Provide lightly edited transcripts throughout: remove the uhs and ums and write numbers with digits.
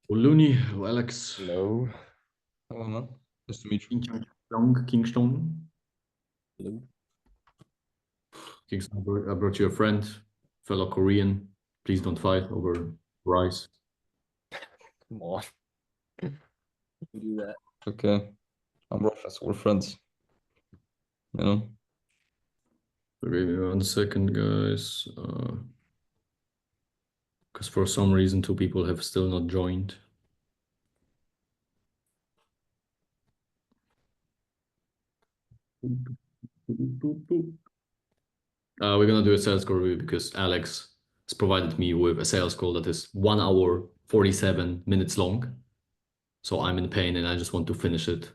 Looney, Alex, Hello. Hello, man. Nice to meet you. Kingston. Hello. Kingston, I brought you a friend, fellow Korean. Please don't fight over rice. Come on. You do that. Okay. I'm Russian, so we're friends. You know? Give me 1 second, guys. Because for some reason, two people have still not joined. We're gonna do a sales call review because Alex has provided me with a sales call that is 1 hour 47 minutes long. So I'm in pain and I just want to finish it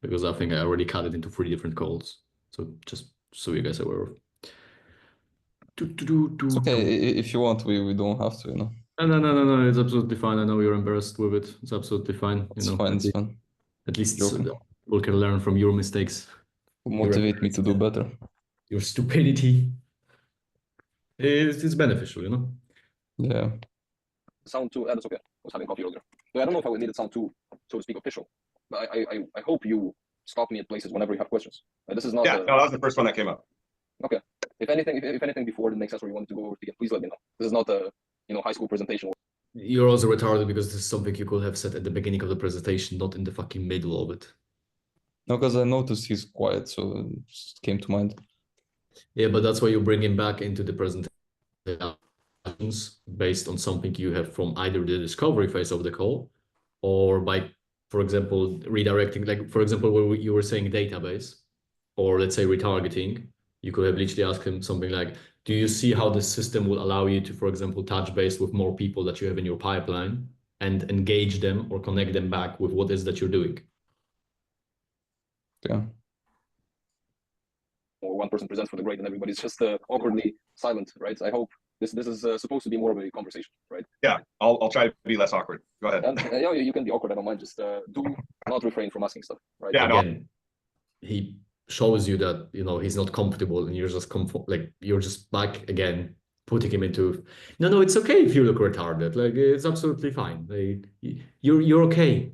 because I think I already cut it into 3 different calls. So just so you guys are aware of. It's okay. If you want, we don't have to, you know? No. It's absolutely fine. I know you're embarrassed with it. It's absolutely fine. It's fine, it's fine. At least Joking. people can learn from your mistakes, your Motivate me to do better. your stupidity. It's beneficial, you know. Yeah. Sound too. That's okay. I was having coffee earlier. But I don't know if I would need it sound too, so to speak, official. But I hope you stop me at places whenever you have questions. This is not. Yeah, no, that was the first one that came up. Okay. If anything before the next session you wanted to go over again, please let me know. This is not a high school presentation. You're also retarded because this is something you could have said at the beginning of the presentation, not in the fucking middle of it. No, because I noticed he's quiet, so it just came to mind. Yeah, but that's why you bring him back into the presentation based on something you have from either the discovery phase of the call or by, for example, redirecting, like, for example, where you were saying database or let's say retargeting, you could have literally asked him something like, do you see how the system will allow you to, for example, touch base with more people that you have in your pipeline and engage them or connect them back with what is that you're doing? Yeah. Or one person presents for the grade and everybody's just awkwardly silent, right? I hope this is supposed to be more of a conversation, right? Yeah, I'll try to be less awkward. Go ahead. And yeah, you can be awkward. I don't mind. Just do not refrain from asking stuff, right? Yeah, no. Again, he shows you that, you know, he's not comfortable and you're just like you're just back again putting him into no, it's okay if you look retarded, like it's absolutely fine, like you're okay,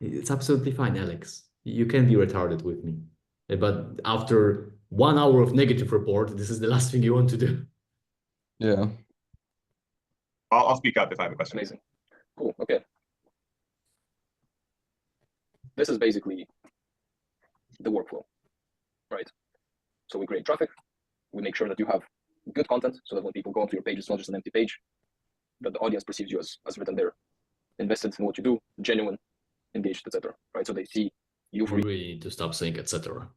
it's absolutely fine, Alex, you can be retarded with me. But after 1 hour of negative report, this is the last thing you want to do. Yeah. I'll speak up if I have a question. Amazing. Cool. Okay. This is basically the workflow, right? So we create traffic. We make sure that you have good content so that when people go onto your page, it's not just an empty page, that the audience perceives you as written there, invested in what you do, genuine, engaged, etc. Right? So they see you for You really need to stop saying etc.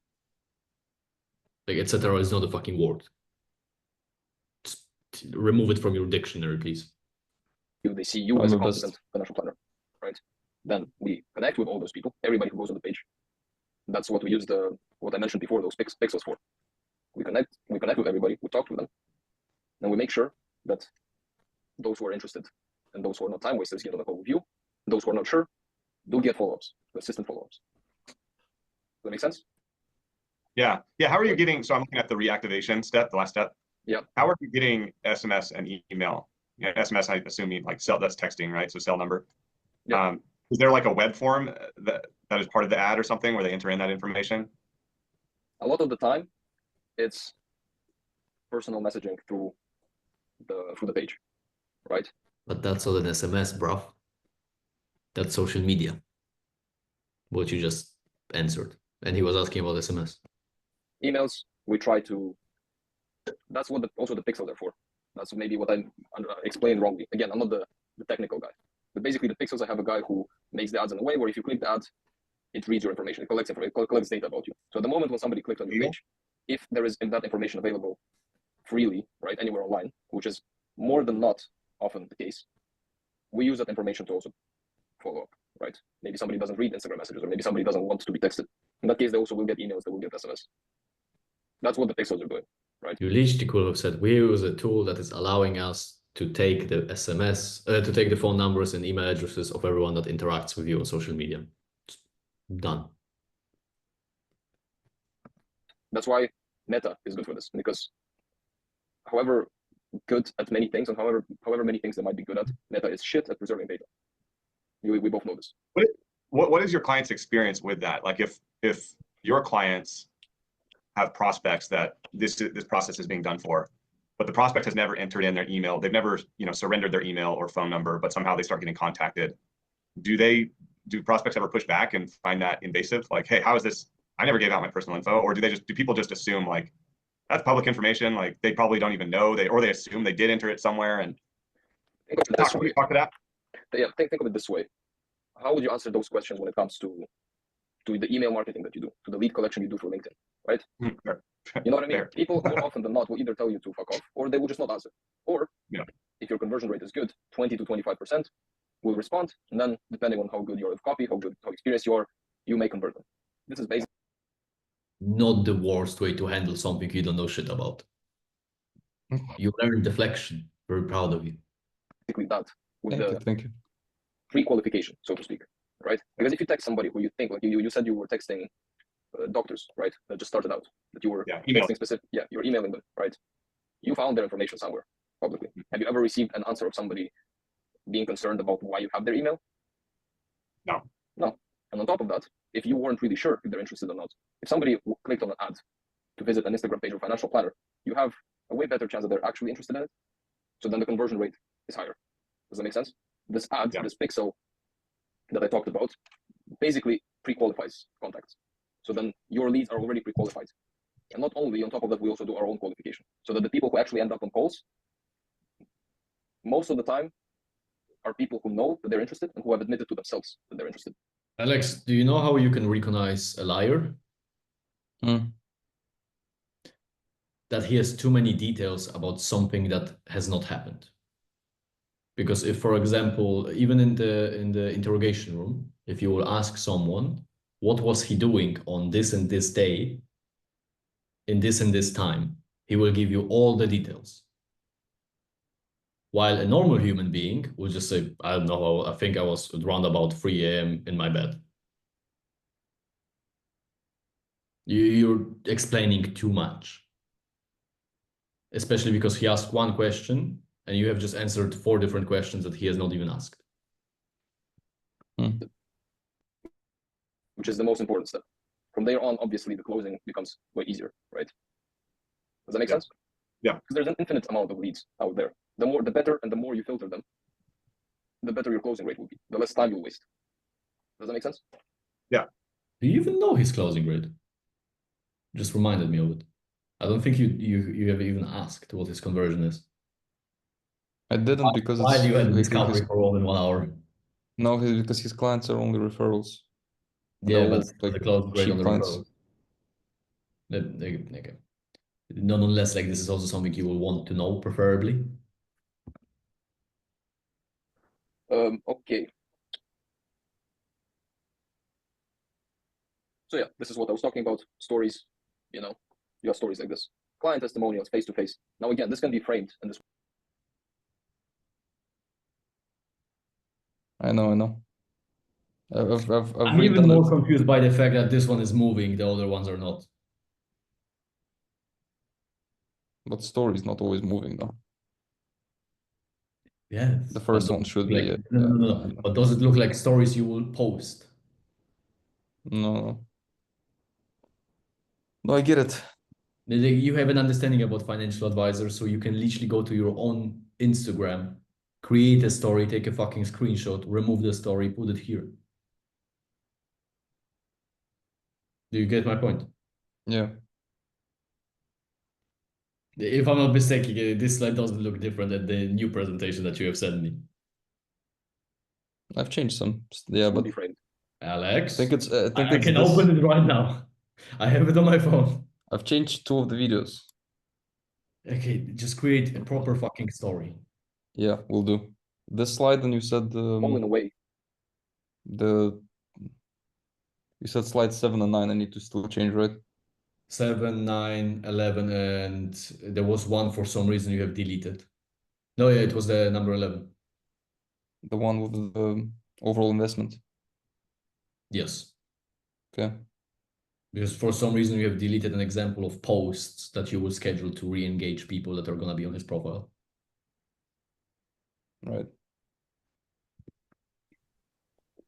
Like etc is not a fucking word. Just remove it from your dictionary, please. you. They see you as a competent financial planner, right? Then we connect with all those people, everybody who goes on the page. That's what we use what I mentioned before, those pixels for. We connect with everybody, we talk to them, and we make sure that those who are interested and those who are not time wasters get on the call with you. Those who are not sure do get follow-ups, consistent follow-ups. Does that make sense? Yeah. How are you getting, so I'm looking at the reactivation step, the last step. Yeah. How are you getting SMS and email? Yeah, SMS, I assume you like cell, that's texting, right? So cell number. Yeah. Is there like a web form that is part of the ad or something where they enter in that information? A lot of the time, it's personal messaging through the page, right? But that's not an SMS, bro. That's social media. What you just answered. And he was asking about SMS. Emails, we try to, that's what also the pixels are for. That's maybe what I explained wrongly. Again, I'm not the technical guy. But basically the pixels, I have a guy who makes the ads in a way where if you click the ad, it reads your information, it collects information, it collects data about you. So at the moment when somebody clicks on your page, if there is that information available freely, right, anywhere online, which is more than not often the case, we use that information to also follow up, right? Maybe somebody doesn't read Instagram messages, or maybe somebody doesn't want to be texted. In that case, they also will get emails, they will get SMS. That's what the pixels are doing, right? You literally could have said, we use a tool that is allowing us to take the SMS, to take the phone numbers and email addresses of everyone that interacts with you on social media. It's done. That's why Meta is good for this, because however good at many things and however many things they might be good at, Meta is shit at preserving data. We both know this. What is your client's experience with that? Like if your clients have prospects that this process is being done for, but the prospect has never entered in their email, they've never surrendered their email or phone number, but somehow they start getting contacted. Do prospects ever push back and find that invasive? Like, hey, how is this? I never gave out my personal info. Or do people just assume like that's public information? Like they probably don't even know they assume they did enter it somewhere. And think of it this way. Talk to that. Yeah, think of it this way. How would you answer those questions when it comes to the email marketing that you do, to the lead collection you do for LinkedIn, right? Fair. You know what I mean? Fair. People more often than not will either tell you to fuck off, or they will just not answer. Or if your conversion rate is good, 20 to 25% will respond, and then depending on how good you are with copy, how experienced you are, you may convert them. This is basically not the worst way to handle something you don't know shit about. You learn deflection. Very proud of you. that with Thank you. pre-qualification, so to speak, right? Because if you text somebody who you think, like you said you were texting doctors, right? That just started out, that you were texting specific, you're emailing them, right? You found their information somewhere publicly. Have you ever received an answer of somebody being concerned about why you have their email? No. And on top of that, if you weren't really sure if they're interested or not, if somebody clicked on an ad to visit an Instagram page or financial planner, you have a way better chance that they're actually interested in it. So then the conversion rate is higher. Does that make sense? This ad, this pixel that I talked about, basically pre-qualifies contacts. So then your leads are already pre-qualified. And not only, on top of that, we also do our own qualification. So that the people who actually end up on calls, most of the time, are people who know that they're interested and who have admitted to themselves that they're interested. Alex, do you know how you can recognize a liar? That he has too many details about something that has not happened. Because if, for example, even in the interrogation room, if you will ask someone, what was he doing on this and this day, in this and this time, he will give you all the details. While a normal human being will just say, I don't know, I think I was around about 3 a.m. in my bed. You're explaining too much. Especially because he asked one question and you have just answered 4 different questions that he has not even asked. Which is the most important step. From there on, obviously, the closing becomes way easier, right? Does that make sense? Yeah. Because there's an infinite amount of leads out there. The better and the more you filter them, the better your closing rate will be, the less time you'll waste. Does that make sense? Yeah. Do you even know his closing rate? Just reminded me of it. I don't think you have even asked what his conversion is. I didn't because Why it's do you had discovery for more than 1 hour? No, because his clients are only referrals. Yeah, but like the closing rate on the clients. referrals. Okay. Nonetheless, like this is also something you will want to know, preferably. Okay. So yeah, this is what I was talking about. Stories, you have stories like this. Client testimonials, face-to-face. Now again, this can be framed in this. I know. I'm even more confused by the fact that this one is moving, the other ones are not. But story is not always moving though. Yeah. The first one should be. No. But does it look like stories you will post? No, I get it. You have an understanding about financial advisors, so you can literally go to your own Instagram, create a story, take a fucking screenshot, remove the story, put it here. Do you get my point? Yeah. If I'm not mistaken, this slide doesn't look different than the new presentation that you have sent me. I've changed some. Yeah, but Alex, I think I can open it right now. I have it on my phone. I've changed 2 of the videos. Okay, just create a proper fucking story. Yeah, we'll do. This slide, and you said all in a way. You said slide 7 and 9. I need to still change, right? 7, 9, 11, and there was one for some reason you have deleted. No, yeah, it was the number 11. The one with the overall investment. Yes. Okay. Because for some reason you have deleted an example of posts that you will schedule to re-engage people that are going to be on his profile. Right.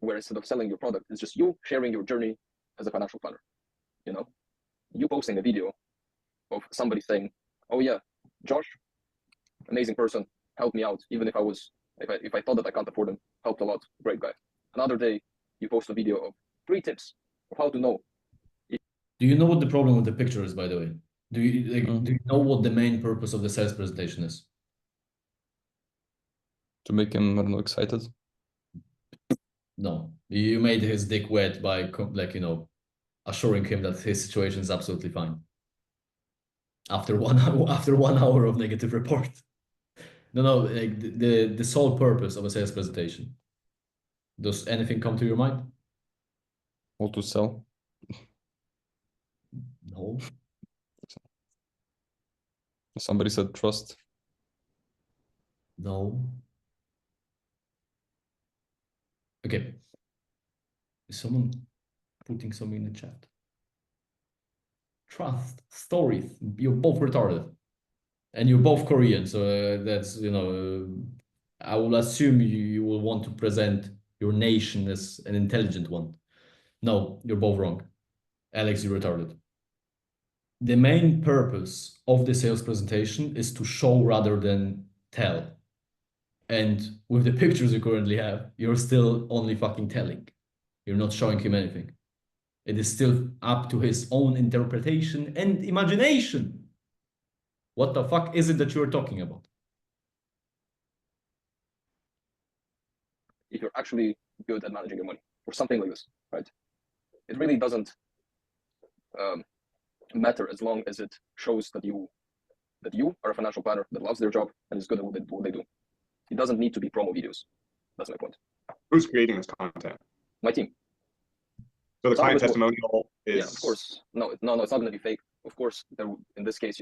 where instead of selling your product, it's just you sharing your journey as a financial planner. You know, you posting a video of somebody saying, "Oh yeah, Josh, amazing person, helped me out, even if I thought that I can't afford him, helped a lot, great guy." Another day, you post a video of 3 tips of how to know. Do you know what the problem with the picture is, by the way? Do you know what the main purpose of the sales presentation is? To make him, I don't know, excited. No, you made his dick wet by assuring him that his situation is absolutely fine. After 1 hour of negative report. No, like the sole purpose of a sales presentation. Does anything come to your mind? What to sell? No. Somebody said trust. No. Okay. Is someone putting something in the chat? Trust, stories. You're both retarded. And you're both Korean, so that's, I will assume you will want to present your nation as an intelligent one. No, you're both wrong. Alex, you're retarded. The main purpose of the sales presentation is to show rather than tell. And with the pictures you currently have, you're still only fucking telling. You're not showing him anything. It is still up to his own interpretation and imagination. What the fuck is it that you're talking about? If you're actually good at managing your money or something like this, right? It really doesn't matter as long as it shows that you are a financial planner that loves their job and is good at what they do. It doesn't need to be promo videos. That's my point. Who's creating this content? My team. So the client testimonial is. Yeah, of course. No, it's not going to be fake. Of course, in this case,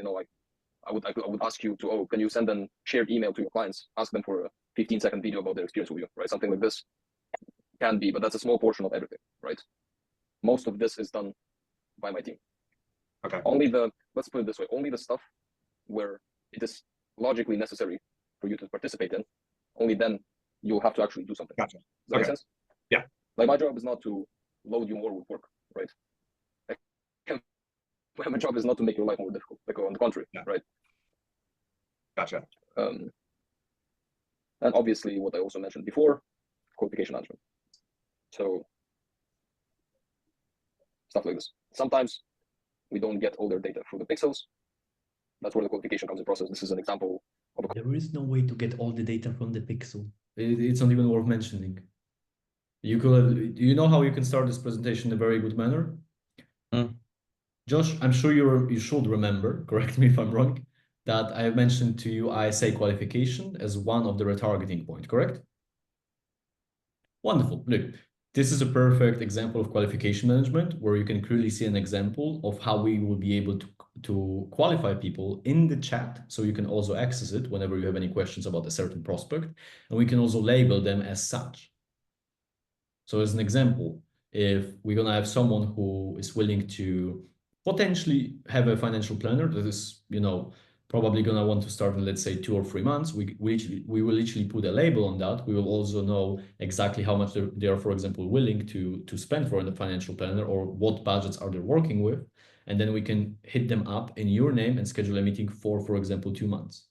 I would ask you to, can you send an shared email to your clients? Ask them for a 15-second video about their experience with you, right? Something like this can be, but that's a small portion of everything, right? Most of this is done by my team. Okay. Let's put it this way, only the stuff where it is logically necessary for you to participate in, only then you'll have to actually do something. Gotcha. Does that make sense? Yeah. Like my job is not to load you more with work, right? My job is not to make your life more difficult. Like on the contrary, right? Gotcha. And obviously, what I also mentioned before, qualification management. So stuff like this. Sometimes we don't get all their data through the pixels. That's where the qualification comes in process. This is an example of a. There is no way to get all the data from the pixel. It's not even worth mentioning. You know how you can start this presentation in a very good manner? Josh, I'm sure you should remember, correct me if I'm wrong, that I mentioned to you ISA qualification as one of the retargeting point, correct? Wonderful. Look, this is a perfect example of qualification management where you can clearly see an example of how we will be able to qualify people in the chat, so you can also access it whenever you have any questions about a certain prospect, and we can also label them as such. So as an example, if we're going to have someone who is willing to potentially have a financial planner that is, probably going to want to start in, let's say, 2 or 3 months, we will literally put a label on that. We will also know exactly how much they are, for example, willing to spend for a financial planner, or what budgets are they working with. And then we can hit them up in your name and schedule a meeting for example, 2 months.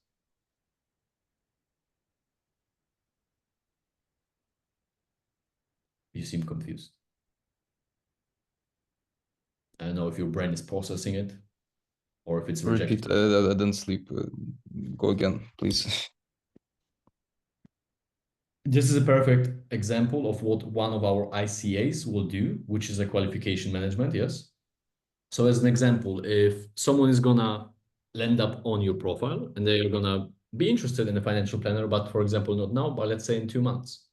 You seem confused. I don't know if your brain is processing it or if it's rejected. Repeat, I didn't sleep. Go again, please. This is a perfect example of what one of our ICAs will do, which is a qualification management, yes? So as an example, if someone is gonna land up on your profile and they're gonna be interested in a financial planner, but for example, not now, but let's say in 2 months,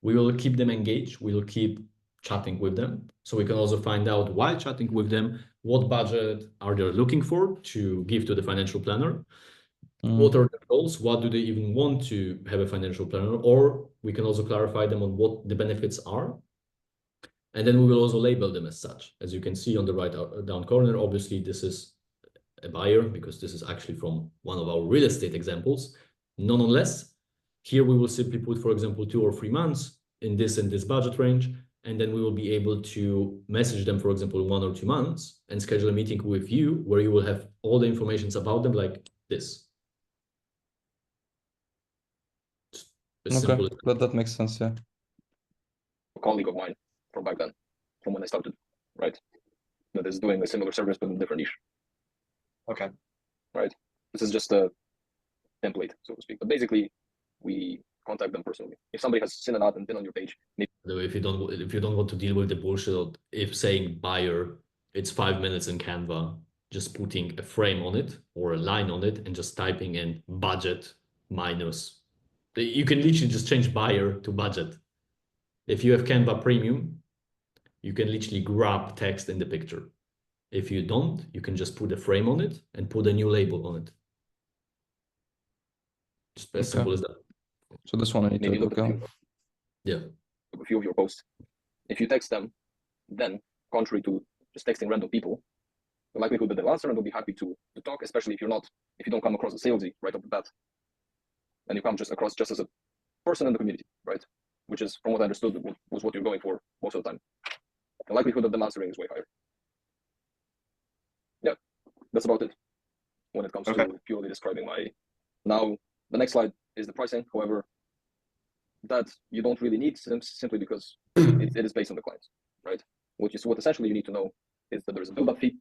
we will keep them engaged. We will keep chatting with them. So we can also find out, while chatting with them, what budget are they looking for to give to the financial planner? What are their goals? What do they even want to have a financial planner? Or we can also clarify them on what the benefits are. And then we will also label them as such. As you can see on the right down corner, obviously this is a buyer because this is actually from one of our real estate examples. Nonetheless, here we will simply put, for example, 2 or 3 months. in this and this budget range. And then we will be able to message them, for example, in 1 or 2 months and schedule a meeting with you where you will have all the information about them like this. As simple as that makes sense, yeah. A colleague of mine from back then, from when I started, right? That is doing a similar service but in a different niche. Okay. Right. This is just a template, so to speak. But basically, we contact them personally. If somebody has seen an ad and been on your page, maybe if you don't want to deal with the bullshit of if saying buyer, it's 5 minutes in Canva, just putting a frame on it or a line on it and just typing in budget minus. You can literally just change buyer to budget. If you have Canva Premium, you can literally grab text in the picture. If you don't, you can just put a frame on it and put a new label on it. Just as simple as that. So this one I need maybe to look at a few of your posts. If you text them, then contrary to just texting random people, the likelihood that they'll answer and they'll be happy to talk, especially if you don't come across as salesy right off the bat, and you come just across just as a person in the community, right? Which is, from what I understood, was what you're going for most of the time. The likelihood of them answering is way higher. Yeah, that's about it when it comes to purely describing my. Now, the next slide is the pricing. However, that you don't really need simply because it is based on the clients, right? What essentially you need to know is that there is a build-up fee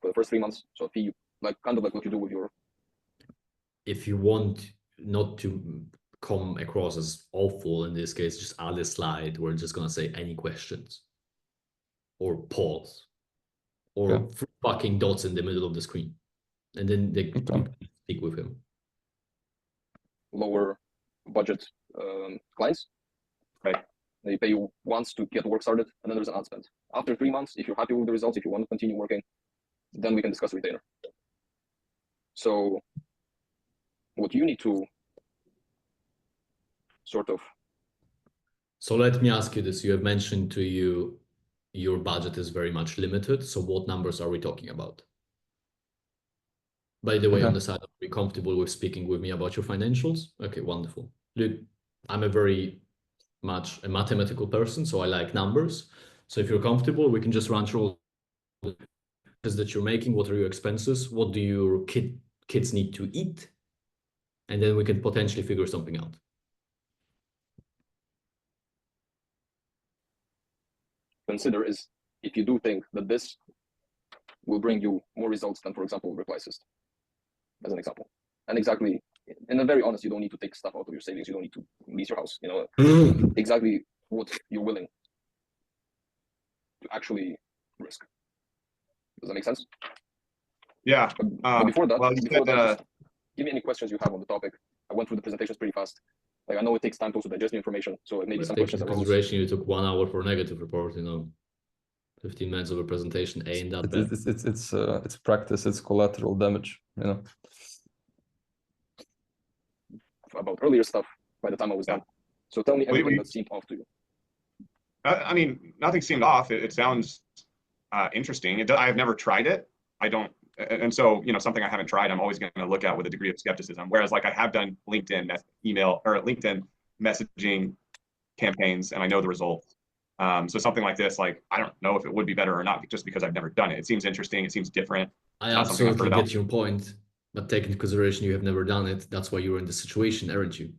for the first 3 months. So a fee, kind of like what you do with your. If you want not to come across as awful in this case, just add a slide. We're just gonna say any questions, or pause, or fucking dots in the middle of the screen, and then they speak with him. Lower budget clients, right? They pay you once to get work started, and then there's an ad spend. After 3 months, if you're happy with the results, if you want to continue working, then we can discuss retainer. So what you need to sort of. So let me ask you this. You have mentioned to you your budget is very much limited. So what numbers are we talking about? By the way, on the side, are you comfortable with speaking with me about your financials? Okay, wonderful. Look, I'm a very much a mathematical person, so I like numbers. So if you're comfortable, we can just run through all the that you're making. What are your expenses? What do your kids need to eat? And then we can potentially figure something out. Consider is if you do think that this will bring you more results than, for example, reply assist, as an example. And exactly, and I'm very honest, you don't need to take stuff out of your savings. You don't need to lease your house. Exactly what you're willing to actually risk. Does that make sense? Yeah. But before that, well, just give me any questions you have on the topic. I went through the presentations pretty fast. I know it takes time to also digest the information, so it may be some questions. Taking into consideration, you took 1 hour for a negative report. 15 minutes of a presentation ain't that bad. It's practice. It's collateral damage. About earlier stuff by the time I was done. So tell me everything that seemed off to you. I mean, nothing seemed off. It sounds interesting. I've never tried it. I don't. And so, something I haven't tried, I'm always going to look at with a degree of skepticism. Whereas, I have done LinkedIn email or LinkedIn messaging campaigns, and I know the results. So something like this, I don't know if it would be better or not, just because I've never done it. It seems interesting. It seems different. I absolutely get your point, but take into consideration you have never done it. That's why you're in this situation, aren't you?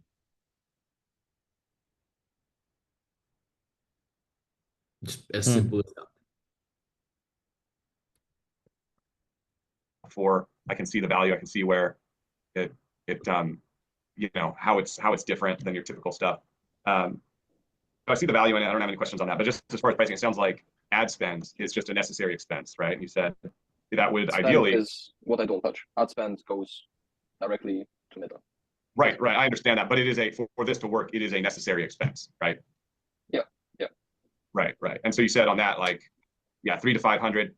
Just as simple as that. I can see the value. I can see where how it's different than your typical stuff. I see the value in it. I don't have any questions on that. But just as far as pricing, it sounds like ad spend is just a necessary expense, right? You said that would ideally is what I don't touch. Ad spend goes directly to Meta. Right. I understand that, but it is for this to work, it is a necessary expense, right? Yeah. Right. And so you said on that, 300 to 500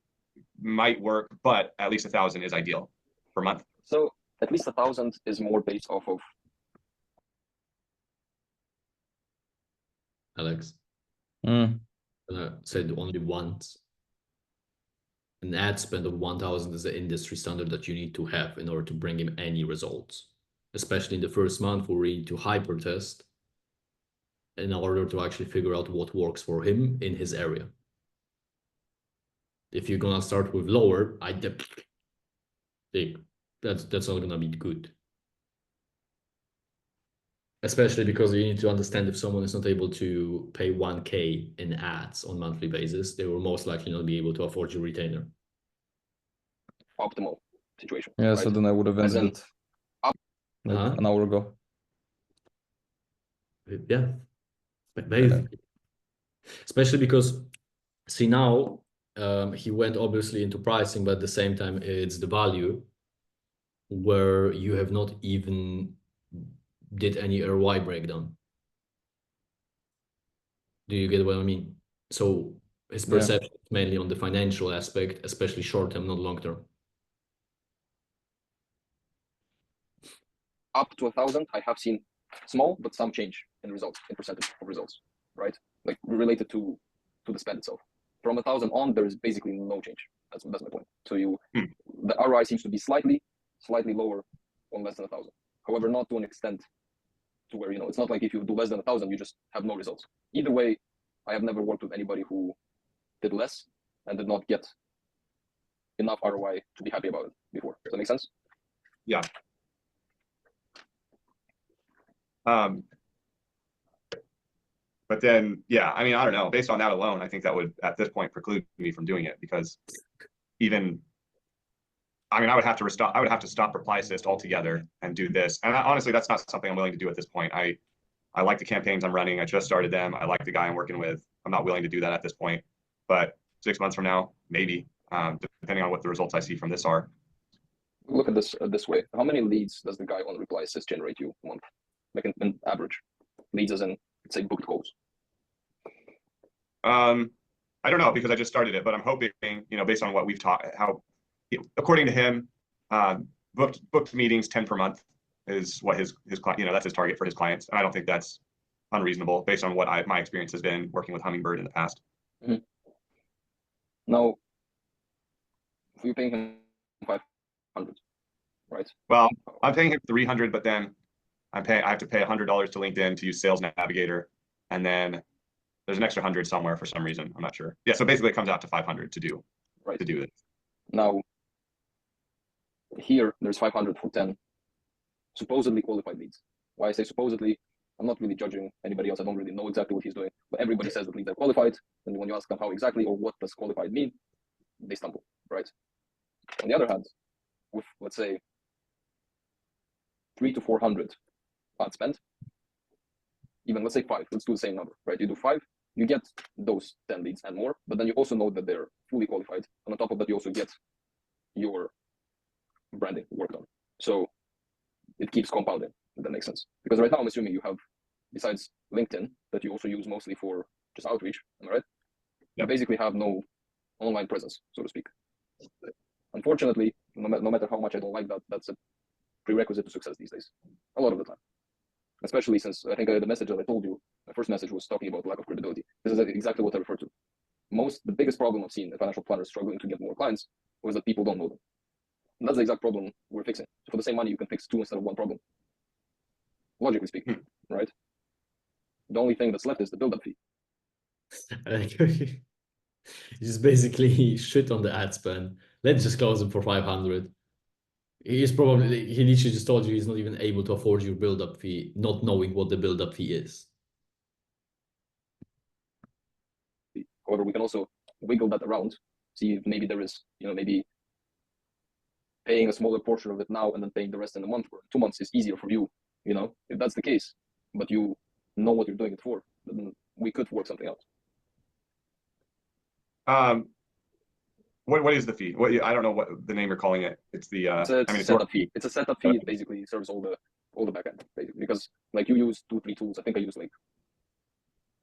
might work, but at least 1,000 is ideal per month. So at least 1,000 is more based off of. Alex, said only once. An ad spend of 1,000 is the industry standard that you need to have in order to bring him any results, especially in the first month where we need to hyper test in order to actually figure out what works for him in his area. If you're gonna start with lower, that's not gonna be good. Especially because you need to understand if someone is not able to pay 1K in ads on monthly basis, they will most likely not be able to afford your retainer. Optimal situation. Yeah, right? so then I would have ended it like an hour ago. Yeah, basically. Especially because, see now, he went obviously into pricing, but at the same time, it's the value where you have not even did any ROI breakdown. Do you get what I mean? So his perception is mainly on the financial aspect, especially short term, not long term. Up to 1,000, I have seen small but some change in results, in percentage of results, right? Like related to the spend itself. From 1,000 on, there is basically no change. That's my point. So the ROI seems to be slightly lower on less than 1,000. However, not to an extent to where, it's not like if you do less than 1,000, you just have no results. Either way, I have never worked with anybody who did less and did not get enough ROI to be happy about it before. Does that make sense? Yeah. But then, yeah, I mean, I don't know. Based on that alone, I think that would, at this point, preclude me from doing it because I would have to stop reply assist altogether and do this. And honestly, that's not something I'm willing to do at this point. I like the campaigns I'm running. I just started them. I like the guy I'm working with. I'm not willing to do that at this point. But 6 months from now, maybe, depending on what the results I see from this are. Look at this way. How many leads does the guy on reply assist generate you a month? Like an average leads as in, let's say, booked calls. I don't know because I just started it, but I'm hoping, based on what we've talked, according to him, booked meetings 10 per month is what his client, that's his target for his clients. And I don't think that's unreasonable based on what my experience has been working with Hummingbird in the past. Mm-hmm. Now, if you're paying him 500, right? Well, I'm paying him 300, but then I have to pay $100 to LinkedIn to use Sales Navigator, and then there's an extra 100 somewhere for some reason. I'm not sure. Yeah, so basically it comes out to 500 to do this. Now, here there's 500 for 10 supposedly qualified leads. Why I say supposedly, I'm not really judging anybody else. I don't really know exactly what he's doing, but everybody says that leads are qualified. And when you ask them how exactly or what does qualified mean, they stumble, right? On the other hand, with, let's say, 300 to 400 ad spend, even let's say 5, let's do the same number, right? You do 5, you get those 10 leads and more, but then you also know that they're fully qualified. And on top of that, you also get your branding work done. So it keeps compounding, if that makes sense. Because right now, I'm assuming you have, besides LinkedIn, that you also use mostly for just outreach, am I right? Yep. You basically have no online presence, so to speak. Unfortunately, no matter how much I don't like that, that's a prerequisite to success these days, a lot of the time. Especially since I think the message that I told you, my first message was talking about lack of credibility. This is exactly what I referred to. The biggest problem I've seen in financial planners struggling to get more clients was that people don't know them. And that's the exact problem we're fixing. So for the same money, you can fix 2 instead of 1 problem. Logically speaking, right? The only thing that's left is the build-up fee. Just basically shit on the ad spend. Let's just close him for 500. He literally just told you he's not even able to afford your build-up fee, not knowing what the build-up fee is. However, we can also wiggle that around, see if maybe there is, maybe paying a smaller portion of it now and then paying the rest in a month or 2 months is easier for you, if that's the case, but you know what you're doing it for, then we could work something out. What is the fee? I don't know what the name you're calling it. It's the it's a setup fee. It's a setup fee. It basically serves all the backend, basically, because like you use 2-3 tools. I think I use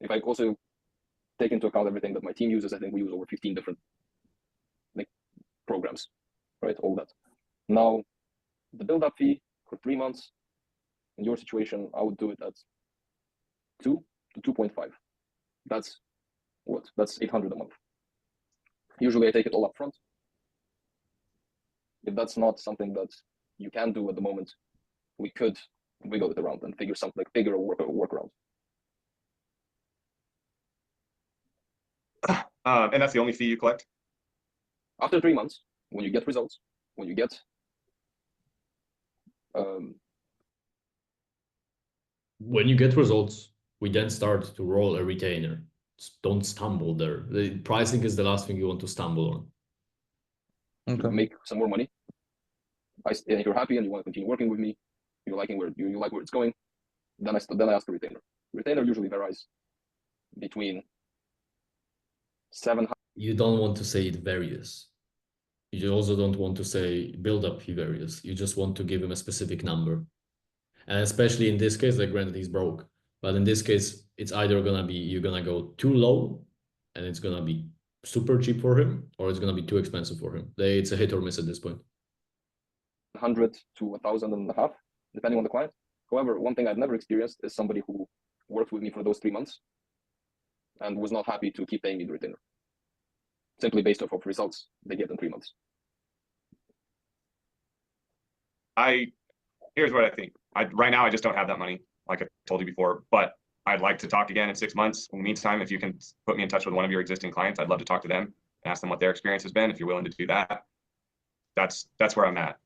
if I also take into account everything that my team uses, I think we use over 15 different programs, right? All that. Now, the build-up fee for 3 months, in your situation, I would do it at 2 to 2.5. That's what? That's 800 a month. Usually I take it all up front. If that's not something that you can do at the moment, we could wiggle it around and figure a workaround. And that's the only fee you collect? After 3 months, when you get results, when you get When you get results, we then start to roll a retainer. Don't stumble there. The pricing is the last thing you want to stumble on. to Okay. make some more money, and if you're happy and you want to continue working with me, you like where it's going, then I ask the retainer. Retainer usually varies between 700. You don't want to say it varies. You also don't want to say build up he varies. You just want to give him a specific number. And especially in this case, like granted he's broke, but in this case, it's either gonna be you're gonna go too low and it's gonna be super cheap for him, or it's gonna be too expensive for him. It's a hit or miss at this point. 100 to 1,500, depending on the client. However, one thing I've never experienced is somebody who worked with me for those 3 months and was not happy to keep paying me the retainer, simply based off of results they get in 3 months. Here's what I think. Right now, I just don't have that money, like I told you before, but I'd like to talk again in 6 months. In the meantime, if you can put me in touch with one of your existing clients, I'd love to talk to them and ask them what their experience has been. If you're willing to do that, that's where I'm at.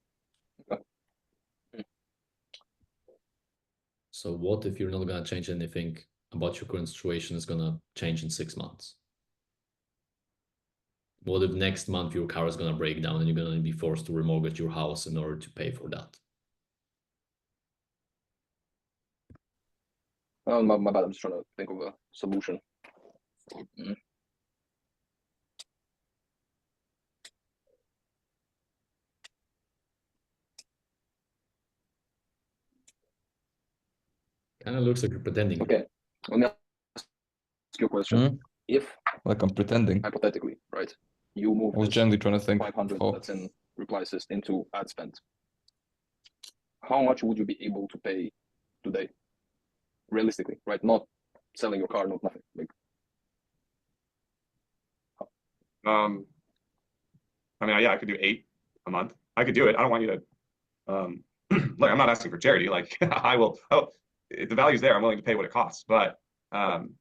So what if you're not gonna change anything about your current situation is gonna change in 6 months? What if next month your car is gonna break down and you're gonna be forced to remortgage your house in order to pay for that? Oh, my bad. I'm just trying to think of a solution. Kind of looks like you're pretending. Okay, let me ask you a question. If, Like I'm pretending. hypothetically, right, you move I was generally trying to think. 500 Oh, that's in reply assist into ad spend, how much would you be able to pay today, realistically, right? Not selling your car, not nothing. Like, I mean, yeah, I could do 8 a month. I could do it. I don't want you to, like, I'm not asking for charity. Like, I will. Oh, the value's there. I'm willing to pay what it costs, but I'm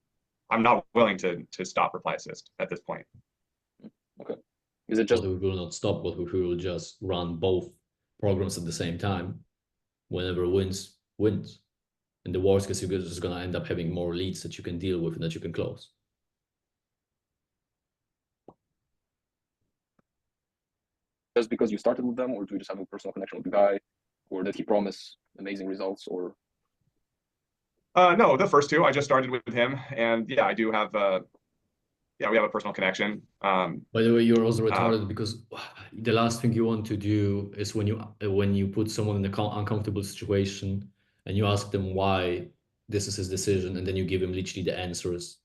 not willing to stop reply assist at this point. okay, is it just But we will not stop, but we will just run both programs at the same time. Whenever wins. In the worst case, you're just gonna end up having more leads that you can deal with and that you can close. just because you started with them, or do you just have a personal connection with the guy, or did he promise amazing results, or? No, the first 2, I just started with him, and yeah, I do have yeah, we have a personal connection. By the way, you're also retarded because the last thing you want to do is when you put someone in an uncomfortable situation and you ask them why this is his decision, and then you give him literally the answers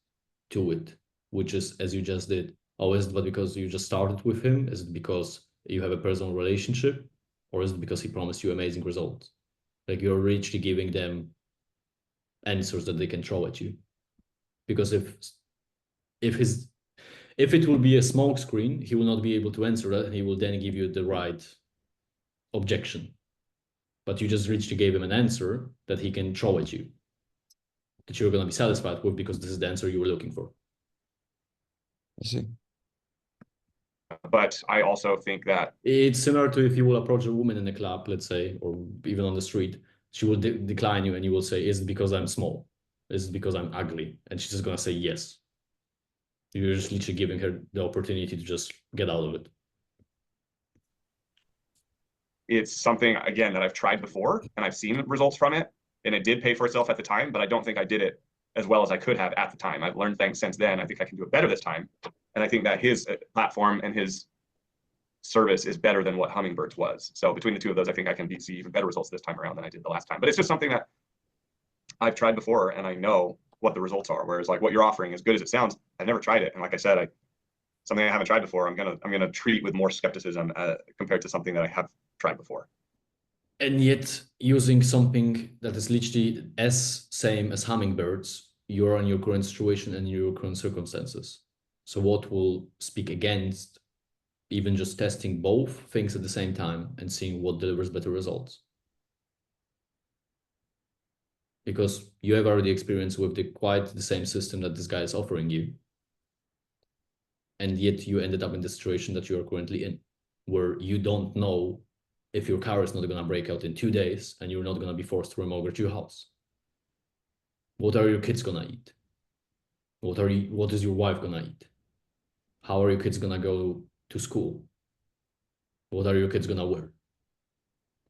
to it, which is as you just did. Oh, is it because you just started with him? Is it because you have a personal relationship, or is it because he promised you amazing results? Like you're literally giving them answers that they can throw at you. Because if it will be a smoke screen, he will not be able to answer that, and he will then give you the right objection. But you just literally gave him an answer that he can throw at you, that you're going to be satisfied with, because this is the answer you were looking for. I see. But I also think that it's similar to if you will approach a woman in a club, let's say, or even on the street. She will decline you, and you will say, is it because I'm small? Is it because I'm ugly? And she's just going to say yes. You're just literally giving her the opportunity to just get out of it. it's something, again, that I've tried before and I've seen results from it, and it did pay for itself at the time, but I don't think I did it as well as I could have at the time. I've learned things since then. I think I can do it better this time. And I think that his platform and his service is better than what Hummingbird's was. So between the 2 of those, I think I can see even better results this time around than I did the last time. But it's just something that I've tried before, and I know what the results are. Whereas like what you're offering, as good as it sounds, I've never tried it. And like I said, something I haven't tried before, I'm gonna treat with more skepticism compared to something that I have tried before. And yet, using something that is literally as same as Hummingbirds, you're on your current situation and your current circumstances. So what will speak against even just testing both things at the same time and seeing what delivers better results? Because you have already experienced with quite the same system that this guy is offering you. and yet you ended up in the situation that you are currently in, where you don't know if your car is not going to break out in 2 days and you're not going to be forced to remortgage your house. What are your kids going to eat? What is your wife going to eat? How are your kids going to go to school? What are your kids going to wear?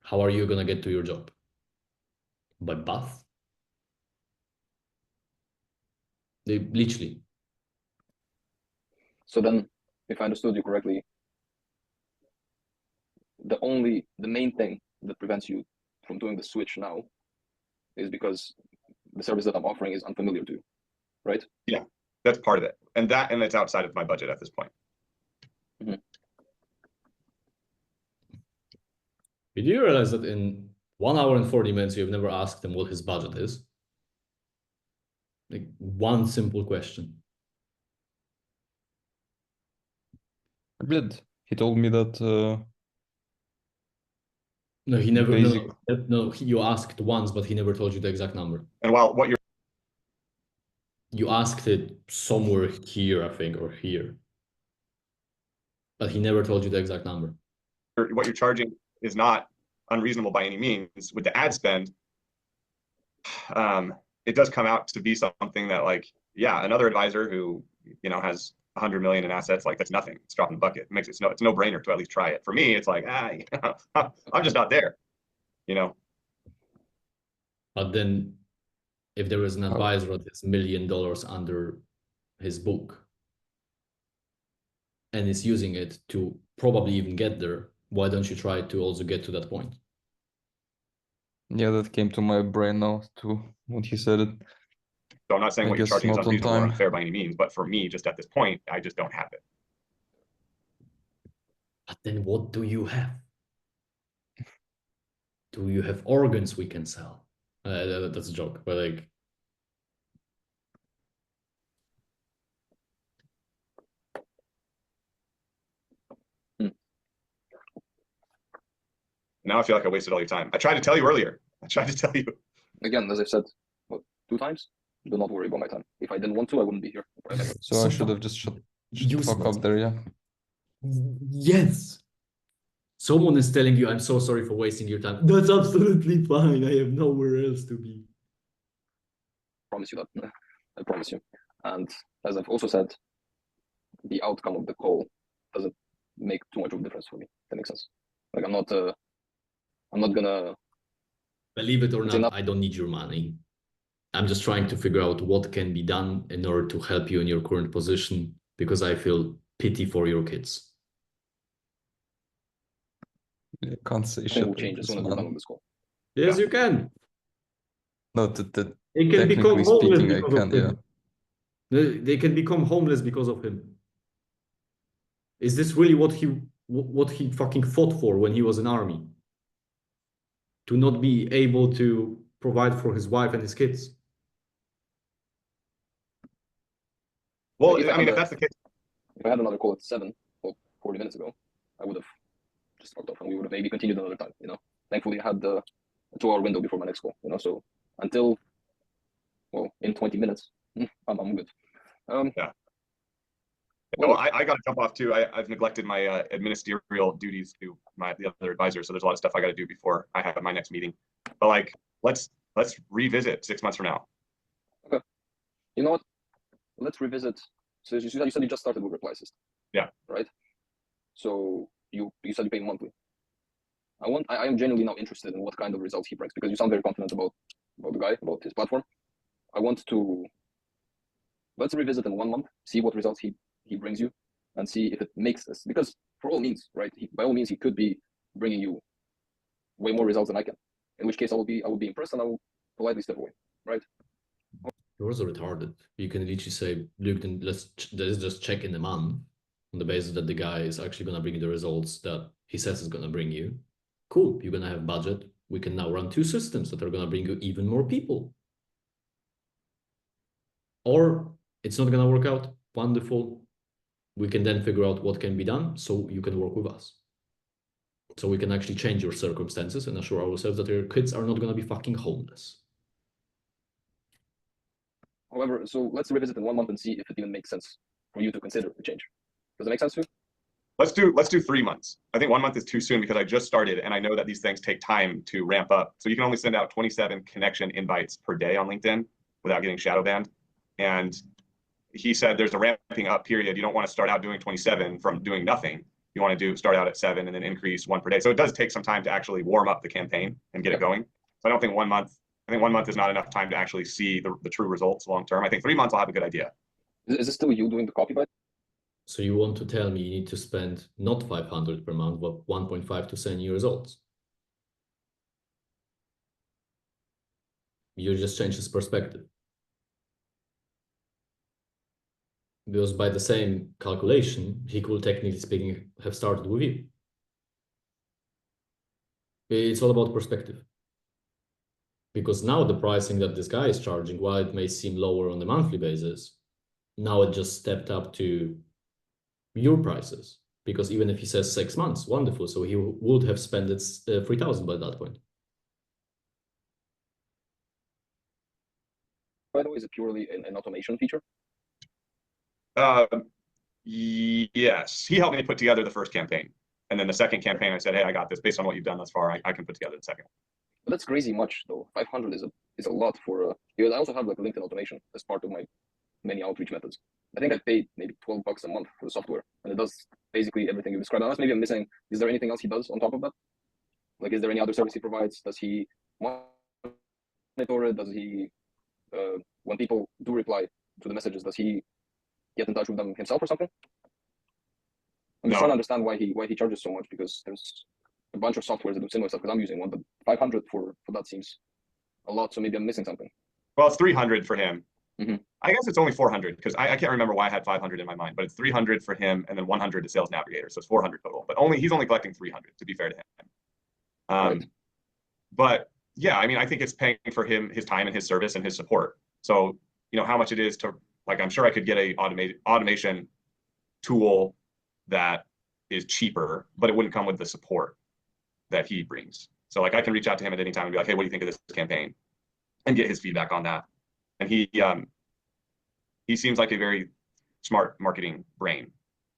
How are you going to get to your job? By bus? They literally. So then, if I understood you correctly, the main thing that prevents you from doing the switch now is because the service that I'm offering is unfamiliar to you, right? Yeah, that's part of it. And it's outside of my budget at this point. Mm-hmm. Did you realize that in 1 hour and 40 minutes, you've never asked him what his budget is? Like one simple question. I did. He told me that No, he never. Basic. No, you asked once, but he never told you the exact number. And while what You asked it somewhere here, I think, or here, but he never told you the exact number. what you're charging is not unreasonable by any means. With the ad spend, it does come out to be something that, like, yeah, another advisor who, you know, has 100 million in assets, like, that's nothing. It's dropping the bucket. It makes it's no brainer to at least try it. For me, it's like, I'm just not there, you know. But then, if there is an Oh. advisor that has $1 million under his book and is using it to probably even get there, why don't you try to also get to that point? Yeah, that came to my brain now too when he said it. So I'm not saying I what you're guess charging is not on unreasonable or time. unfair by any means, but for me, just at this point, I just don't have it. But then what do you have? Do you have organs we can sell? That's a joke, but like, Now I feel like I wasted all your time. I tried to tell you earlier. I tried to tell you. Again, as I said, what, 2 times? Do not worry about my time. If I didn't want to, I wouldn't be here. So I should have just shut the fuck up there, yeah. Yes. Someone is telling you, I'm so sorry for wasting your time. That's absolutely fine. I have nowhere else to be. I promise you that. I promise you. And as I've also said, the outcome of the call doesn't make too much of a difference for me. That makes sense. Like I'm not gonna. Believe it or It's not, enough. I don't need your money. I'm just trying to figure out what can be done in order to help you in your current position, because I feel pity for your kids. I can't say I think shit will like change as this, soon as we're done man. with this call. Yes, Yeah. you can. No, They can become technically homeless speaking, I because of can, yeah. him. They can become homeless because of him. Is this really what he fucking fought for when he was in army? To not be able to provide for his wife and his kids? Well, Like, I mean, if that's the case, if I had another call at 7 or 40 minutes ago, I would have just fucked off and we would have maybe continued another time, you know. Thankfully I had the 2-hour window before my next call, you know, so until, well, in 20 minutes, I'm good. Yeah. Well, well, I got to jump off too. I've neglected my administerial duties to the other advisor, so there's a lot of stuff I got to do before I have my next meeting. But like, let's revisit 6 months from now. okay. You know what? Let's revisit. So you said you just started with reply system. Yeah. Right. So you said you pay monthly. I am genuinely now interested in what kind of results he brings, because you sound very confident about the guy, about his platform. Let's revisit in 1 month, see what results he brings you, and see if it makes this. Because for all means, right? By all means, he could be bringing you way more results than I can. In which case, I will be impressed and I will politely step away, right? You're also retarded. You can literally say, look, then let's just check in a month on the basis that the guy is actually going to bring you the results that he says is going to bring you. Cool, you're going to have budget. We can now run 2 systems that are going to bring you even more people. Or it's not going to work out. Wonderful. We can then figure out what can be done so you can work with us. So we can actually change your circumstances and assure ourselves that your kids are not going to be fucking homeless. However, so let's revisit in 1 month and see if it even makes sense for you to consider a change. Does it make sense to you? Let's do 3 months. I think 1 month is too soon because I just started and I know that these things take time to ramp up. So you can only send out 27 connection invites per day on LinkedIn without getting shadow banned. And he said there's a ramping up period. You don't want to start out doing 27 from doing nothing. You want to start out at 7 and then increase 1 per day. So it does take some time to actually warm up the campaign and get it going. So I don't think 1 month. I think 1 month is not enough time to actually see the true results long term. I think 3 months I'll have a good idea. Is it still you doing the copy, So you want to tell me you need to spend not 500 per month, but 1.5 to send you results? You just change his perspective. Because by the same calculation, he could technically speaking have started with you. It's all about perspective. Because now the pricing that this guy is charging, while it may seem lower on the monthly basis, now it just stepped up to your prices. Because even if he says 6 months, wonderful. So he would have spent 3,000 by that point. by the way? Is it purely an automation feature? Yes, he helped me put together the first campaign. And then the second campaign, I said, hey, I got this. Based on what you've done thus far, I can put together the second one. But that's crazy much, though. 500 is a lot for. Because I also have like LinkedIn automation as part of my many outreach methods. I think I paid maybe $12 a month for the software, and it does basically everything you described. Unless maybe I'm missing. Is there anything else he does on top of that? Like, is there any other service he provides? Does he monitor it? Does he, when people do reply to the messages, does he get in touch with them himself or something? I'm just trying to understand why he charges so much, because there's a bunch of softwares that do similar stuff. Because I'm using one, but 500 for that seems a lot. So maybe I'm missing something. Well, it's 300 for him. Mm-hmm. I guess it's only 400 because I can't remember why I had 500 in my mind, but it's 300 for him and then 100 to Sales Navigator, so it's 400 total. But he's only collecting 300, to be fair to him. Right. But yeah, I mean, I think it's paying for him, his time and his service and his support. So how much it is to, like, I'm sure I could get a automation tool that is cheaper, but it wouldn't come with the support that he brings. So like I can reach out to him at any time and be like, hey, what do you think of this campaign? And get his feedback on that. And he seems like a very smart marketing brain.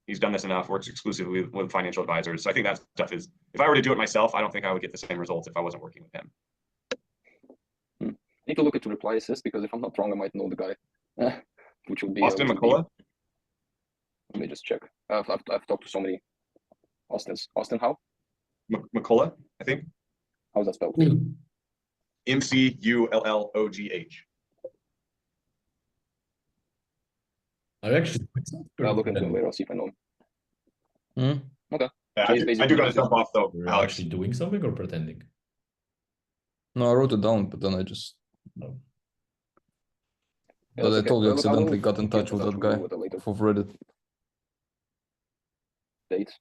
He's done this enough, works exclusively with financial advisors. So I think that stuff is, if I were to do it myself, I don't think I would get the same results if I wasn't working with him. I need to look into reply assist, because if I'm not wrong, I might know the guy, which would be Austin McCullough? Let me just check. I've talked to so many Austins. Austin how? McCullough, I think. How's that spelled? MCULLOGH. I actually I'll look into it later. I'll see if I know him. Okay. Yeah, So I do gotta jump off though. You're Alex. actually doing something or pretending? No, I wrote it down, but then I just. No. Yeah, But I okay. told you, Look, accidentally got in get touch with that guy with a later off of Reddit. date.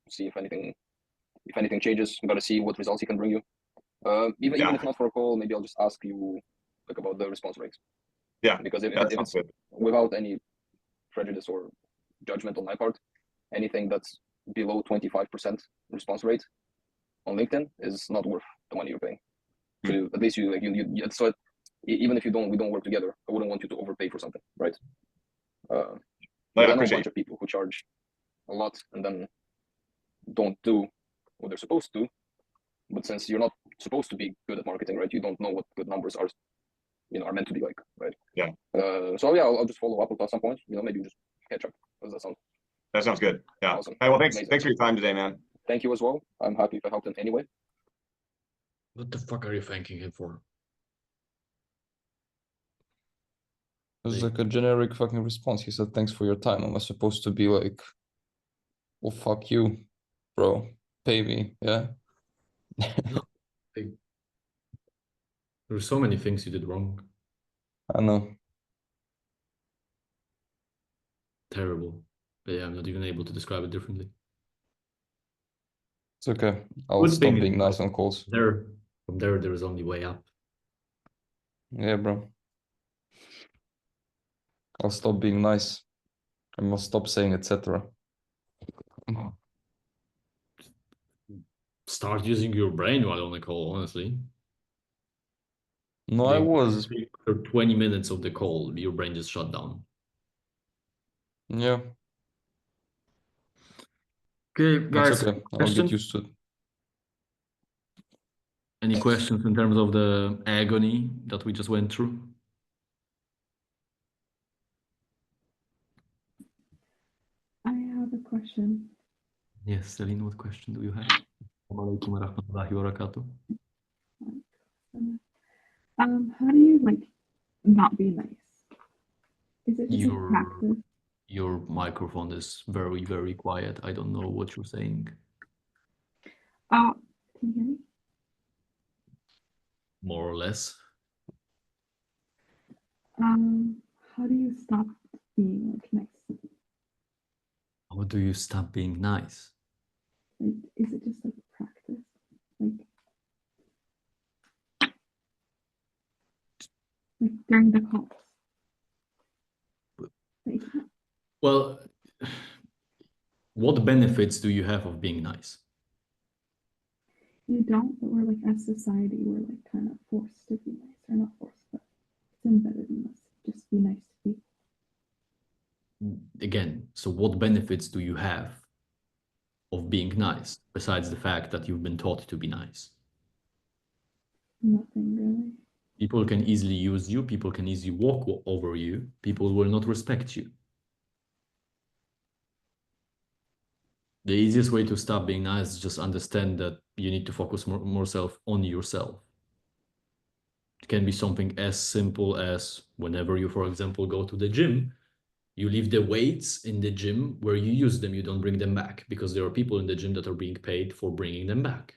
See if anything changes. I'm gonna see what results he can bring you. Even if not for a call, maybe I'll just ask you like about the response rates. Yeah, because if sounds it's good. without any prejudice or judgment on my part, anything that's below 25% response rate on LinkedIn is not worth the money you're paying. So at least you so even if we don't work together, I wouldn't want you to overpay for something, right? I I know a appreciate bunch of people who charge a lot and then don't do what they're supposed to. But since you're not supposed to be good at marketing, right? You don't know what good numbers are meant to be like, right? Yeah. So yeah, I'll just follow up at some point. Maybe we just catch up. Does that sound? That sounds good. Yeah. Awesome. Hey, well, thanks Amazing. for your time today, man. Thank you as well. I'm happy if I helped in any way. What the fuck are you thanking him for? It was like a generic fucking response. He said, thanks for your time. Am I supposed to be like, well, fuck you, bro. Pay me, yeah? No. There are so many things you did wrong. I know. Terrible. But yeah, I'm not even able to describe it differently. It's okay. I'll Good stop thing being is, nice on calls. From there is only way up. Yeah, bro. I'll stop being nice. I must stop saying etc. Start using your brain while on the call, honestly. No, I was. For 20 minutes of the call, your brain just shut down. Yeah. Okay, That's guys, okay. I'll question? get used to it. Any questions in terms of the agony that we just went through? I have a question. Yes, Celine, what question do you have? Assalamu alaikum wa rahmatullahi wa barakatuh. How do you like not be nice? Is it just like Your practice? your microphone is very, very quiet. I don't know what you're saying. Can you hear me? More or less. How do you stop being like nice? How do you stop being nice? Like, is it just like practice? Like during the calls? Like, Well, what benefits do you have of being nice? you don't, but we're like as society, we're like kind of forced to be nice, or not forced, but it's embedded in us. Just be nice to people. Again, so what benefits do you have of being nice besides the fact that you've been taught to be nice? Nothing really. People can easily use you, people can easily walk over you, people will not respect you. The easiest way to stop being nice is just understand that you need to focus more on yourself. It can be something as simple as whenever you, for example, go to the gym, you leave the weights in the gym where you use them, you don't bring them back because there are people in the gym that are being paid for bringing them back.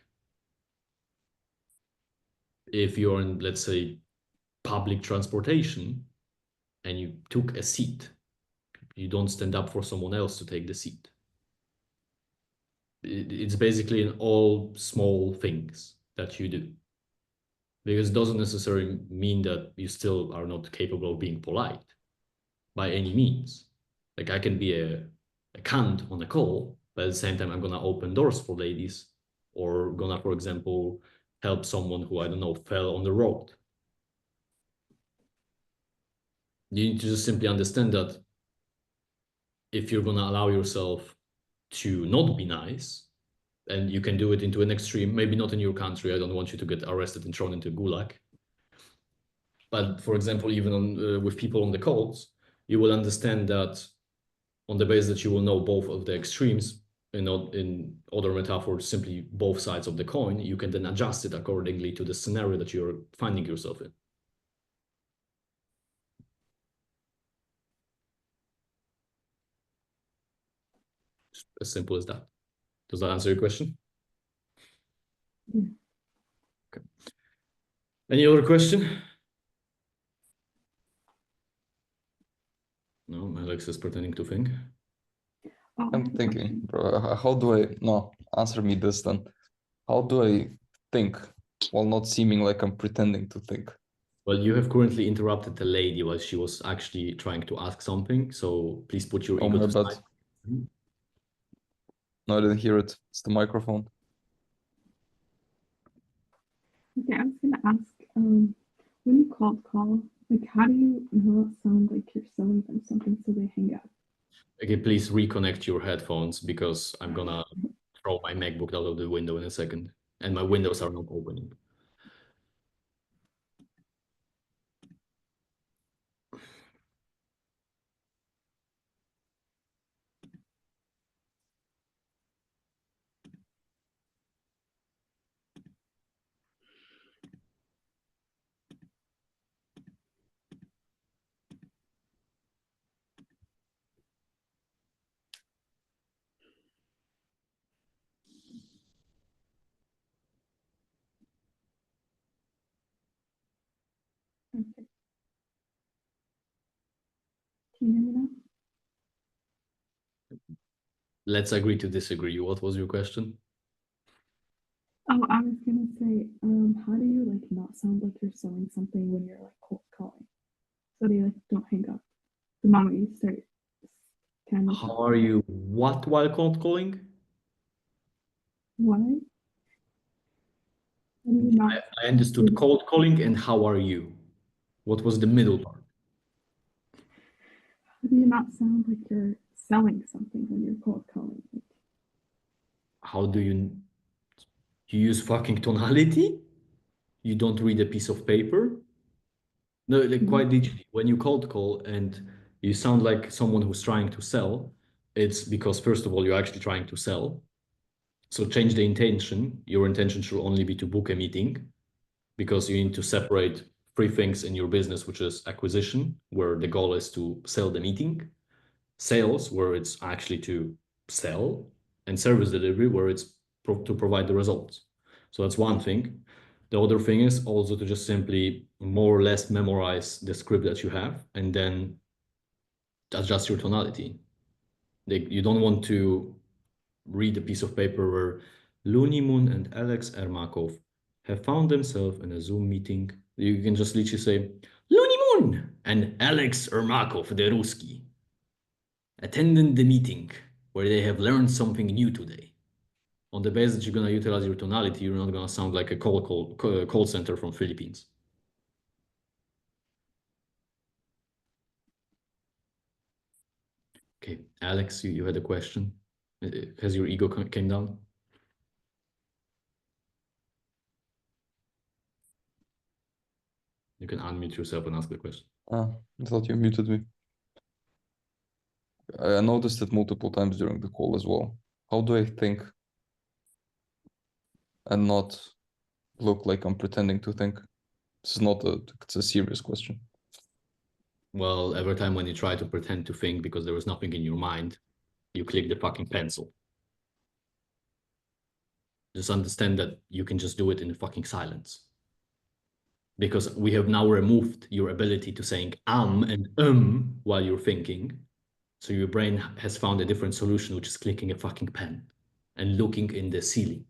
If you're in, let's say, public transportation and you took a seat, you don't stand up for someone else to take the seat. It's basically in all small things that you do. Because it doesn't necessarily mean that you still are not capable of being polite by any means. Like I can be a cunt on a call, but at the same time, I'm gonna open doors for ladies or gonna, for example, help someone who, I don't know, fell on the road. You need to just simply understand that if you're gonna allow yourself to not be nice, and you can do it into an extreme, maybe not in your country, I don't want you to get arrested and thrown into gulag. But for example, even on, with people on the calls, you will understand that on the basis that you will know both of the extremes, and not in other metaphors, simply both sides of the coin, you can then adjust it accordingly to the scenario that you're finding yourself in. Just as simple as that. Does that answer your question? Yeah. Okay. Any other question? No, Alex is pretending to think. Oh, I I'm have a thinking, question. bro, how do I, no, answer me this then. How do I think while not seeming like I'm pretending to think? Well, you have currently interrupted the lady while she was actually trying to ask something, so please put your Oh, ego my to bad. side. No, I didn't hear it. It's the microphone. Okay, I was gonna ask, when you call, like, how do you not sound like you're selling them something so they hang up? Okay, please reconnect your headphones because I'm gonna throw my MacBook out of the window in a second, and my windows are not opening. Okay. Can you hear me now? Let's agree to disagree. What was your question? Oh, I was gonna say, how do you like not sound like you're selling something when you're like cold calling? So they like don't hang up the moment you start kind of How are you? What while cold calling? why? How do you not I understood cold calling and how are you? What was the middle part? how do you not sound like you're selling something when you're cold calling? Like, how do you use fucking tonality? You don't read a piece of paper? No, like quite digitally. When you cold call and you sound like someone who's trying to sell, it's because first of all, you're actually trying to sell. So change the intention. Your intention should only be to book a meeting, because you need to separate three things in your business, which is acquisition, where the goal is to sell the meeting, sales, where it's actually to sell, and service delivery, where it's to provide the results. So that's one thing. The other thing is also to just simply more or less memorize the script that you have and then adjust your tonality. Like, you don't want to read a piece of paper where Looney Moon and Alex Ermakov have found themselves in a Zoom meeting. You can just literally say, Looney Moon and Alex Ermakov, the Ruski, attended the meeting where they have learned something new today. On the basis that you're going to utilize your tonality, you're not going to sound like a call center from Philippines. Okay, Alex, you had a question. Has your ego came down? You can unmute yourself and ask the question. I thought you muted me. I noticed it multiple times during the call as well. How do I think and not look like I'm pretending to think? This is not it's a serious question. Well, every time when you try to pretend to think because there was nothing in your mind, you click the fucking pencil. Just understand that you can just do it in the fucking silence. Because we have now removed your ability to saying and while you're thinking. So your brain has found a different solution, which is clicking a fucking pen and looking in the ceiling.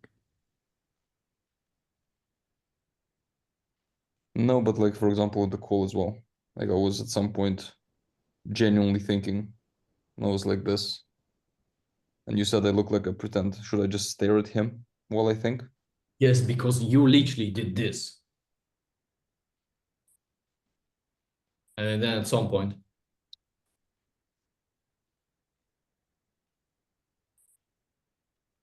No, but like, for example, with the call as well. Like, I was at some point genuinely thinking, and I was like this. And you said I look like I pretend. Should I just stare at him while I think? Yes, because you literally did this. And then at some point,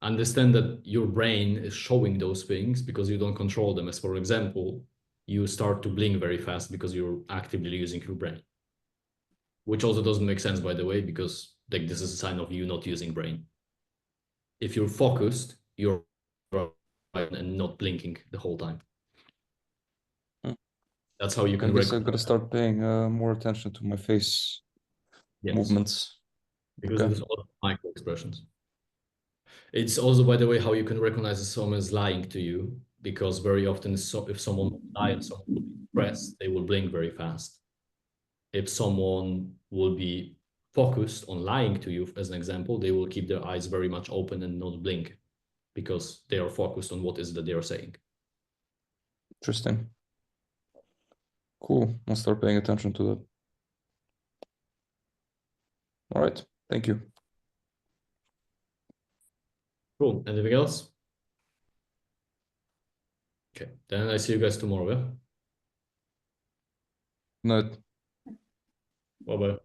understand that your brain is showing those things because you don't control them. As for example, you start to blink very fast because you're actively using your brain. Which also doesn't make sense, by the way, because like this is a sign of you not using brain. If you're focused, you're and not blinking the whole time. That's how you can I guess I've got to start paying more attention to my face movements. Because it is all micro expressions. It's also, by the way, how you can recognize if someone is lying to you, because very often if someone lies and someone will be depressed, they will blink very fast. If someone will be focused on lying to you, as an example, they will keep their eyes very much open and not blink because they are focused on what is that they are saying. Interesting. Cool. I'll start paying attention to that. All right. Thank you. Cool. Anything else? Okay. Then I see you guys tomorrow. Yeah? Night. Bye-bye.